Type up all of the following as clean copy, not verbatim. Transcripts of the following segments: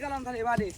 গেলাম তাহলে এবারে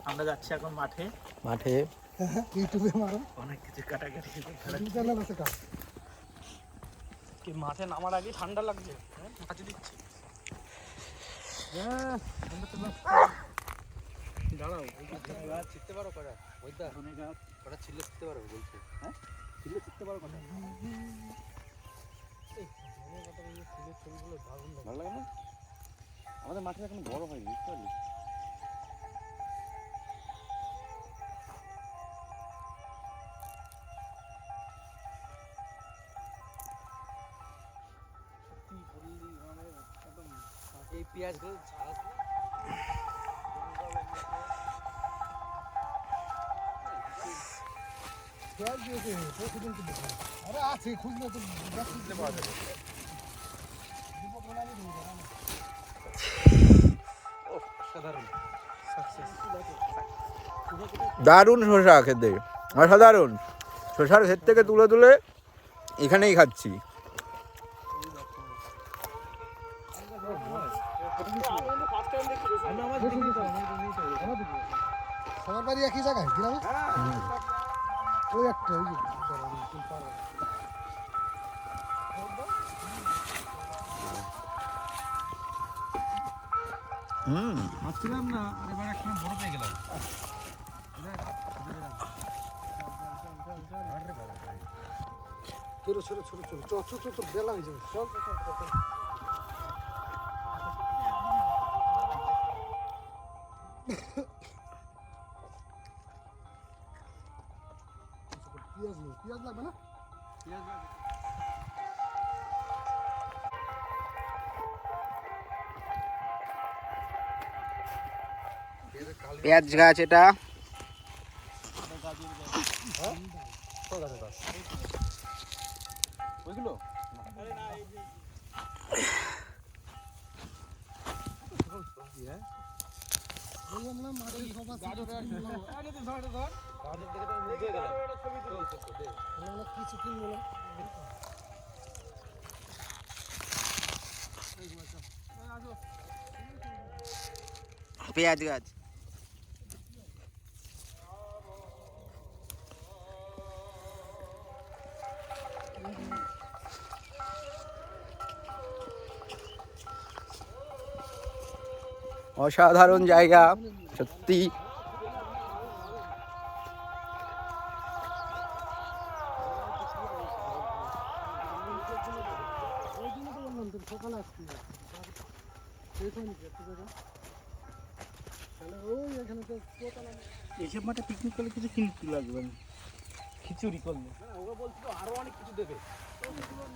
আমরা যাচ্ছি এখন মাঠে ইউটিউবে মারো অনেক কিছু কাটাকাটি কি মাঠে নামার আগে ঠান্ডা লাগছে মাছ দিচ্ছি দাঁড়াও গাছ ছিটতে পারো কটা ওইটা কটা ছিললে ছিটতে পারো বলছে হ্যাঁ ছিললে ছিটতে পারো কটা ছবিগুলো ভালো লাগে না আমাদের মাঠে এখন বড় হয়নি বুঝতে পারলি এই পেঁয়াজগুলো পেঁয়াজ দিয়েছে প্রতিদিন কিন্তু আরে আছে খুঁজলে তো খুঁজলে পাওয়া যাবে দারুণ শসা খেতে অসাধারণ শসার ক্ষেত থেকে তুলে তুলে এখানেই খাচ্ছি সবার বাড়ি একই জায়গায় গ্রামে ওই একটা আসছিলাম না আর এবার একটা বড় পেয়ে গেলাম ছোট ছোট ছোট ছোট ছোট ছোট বেলা হয়ে যাবে সব পেঁয়াজ লাগবে না পেঁয়াজ গাছ এটা ওইগুলো পেঁয়াজ গাছ অসাধারণ জায়গা সত্যি এইসব মাঠে পিকনিক করলে কিছু কিনতে লাগবে না খিচুড়ি করলে ওরা বলছিল আরো অনেক কিছু দেবে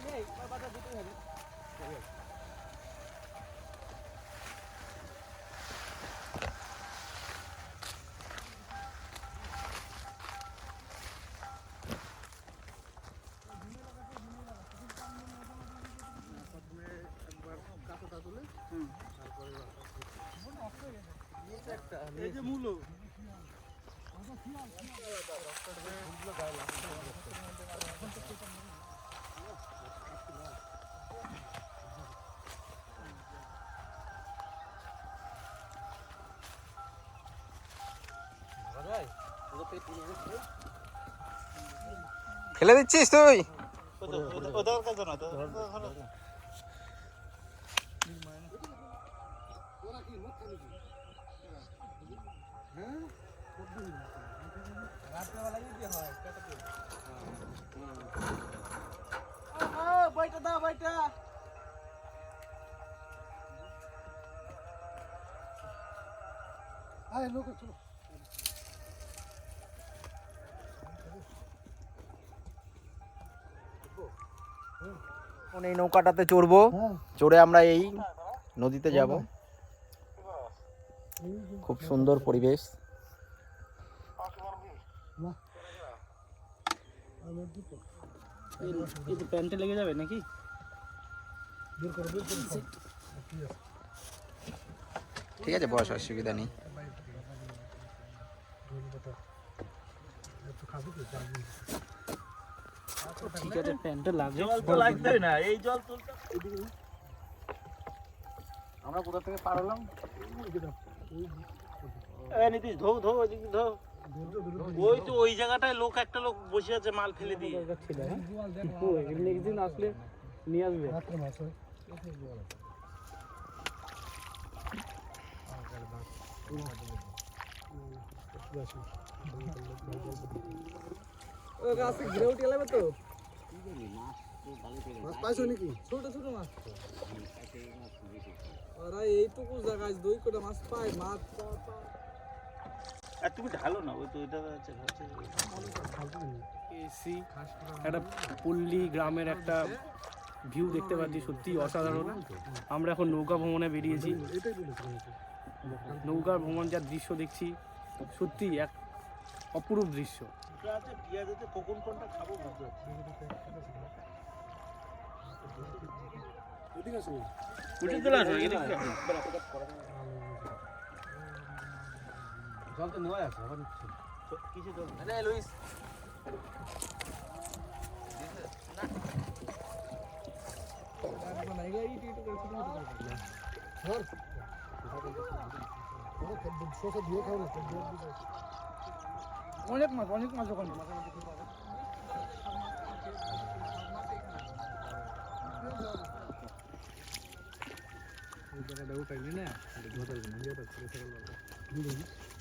নেই এই যে মূল ফেলে দিচ্ছিস তুই? ওদের কাছে না তো বাইটা দাও বাইটা আয় লোক চলো এই নৌকাটাতে চড়বো, চড়ে আমরা এই নদীতে যাব। খুব সুন্দর পরিবেশ। প্যান্টে লেগে যাবে নাকি? ঠিক আছে, বস, অসুবিধা নেই। ঠিক আছে, প্যান্টে লাগবে, জল তো লাগবে না, এই জল তুলতে। আমরা কোথা থেকে পার হলাম? এই নীতিশ ধো ধো ওইদিকে ধো। ওই তো ওই জায়গাটায় লোক, একটা লোক বসে আছে মাল ফেলে দিয়ে। নেক্সট দিন আসলে নিয়ে আসবে। গাছে ঘিরে উঠে যাবে তো। মাছ পাইছো নাকি? ছোট ছোট মাছ। আরে এইটুকু জায়গায় 2 কোটা মাছ পাই, মাছ আর তুমি ঢালো না, ওই তো এটা আছে এসি একটা পল্লী গ্রামের একটা ভিউ দেখতে পাচ্ছি, সত্যি অসাধারণ। আমরা এখন নৌকা ভ্রমণে বেরিয়েছি। নৌকার ভ্রমণ যা দৃশ্য দেখছি, সত্যি এক অপরূপ দৃশ্য। জল তো নেওয়া আছে আবার কিছু জল আরে লুইস অনেক মাছ ওখানে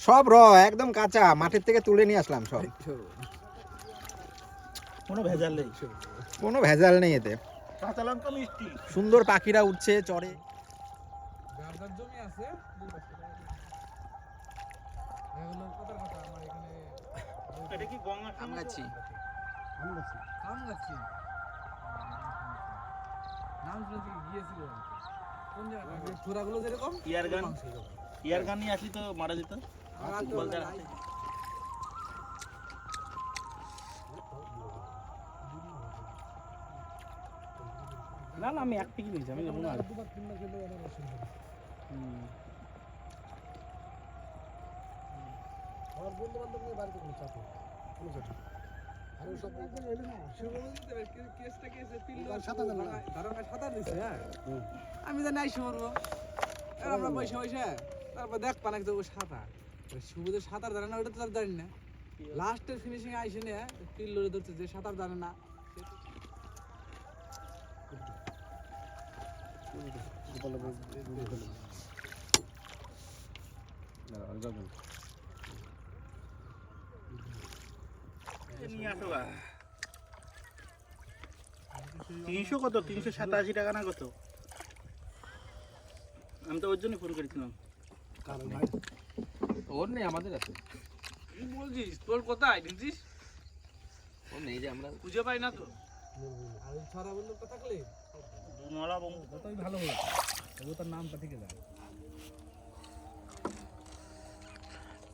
সব একদম কাঁচা, মাঠের থেকে তুলে নিয়ে আসলাম সব। কোনো ভেজাল নেই, কোনো ভেজাল নেই এতে। কাঁচা লঙ্কা মিষ্টি, সুন্দর পাখিরা উঠছে চড়ে। জমি আছে এটা কি গঙ্গা? আম গাছি, আম গাছি নাম শুনতে গিয়েছিল কোন জায়গা? ছোরাগুলো যেরকম ইয়ার গান নিয়ে আসি তো মারা যেত। না না, আমি এক থেকে নিয়েছি, আমি যাবো না। আমি জানি আইসি করবো, আমরা পয়সা পয়সা তারপর দেখ পানাক তো সাঁতার সুবিধা সাঁতার জানে না, ওইটা তো তার জানি না। লাস্টের ফিনিশিং আইসে নিয়ে পিল্লরে ধরছে যে সাঁতার জানে না। তিনশো কত? 387 টাকা না কত? আমি তো ওর জন্য ফোন করেছিলাম। ওর নেই, আমাদের আছে। কি বলছিস? তোর কোথায় দিচ্ছিস? ওর নেই যে আমরা খুঁজে পাই না তো। আর ছাড়া বললো কথা থাকলে যতই ভালো হোক তবু তার নামটা থেকে যায়।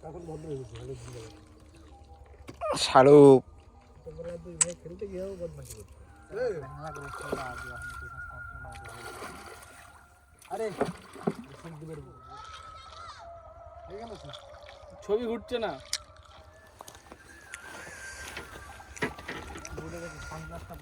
এখন ভদ্র হয়ে গেছে অনেক দিন ধরে। শাহরুখ তোমরা দুই ভাই খেলতে গিয়েও বদমাশি করছো। আরে ছবি ঘুরছে না। সানগ্লাসটা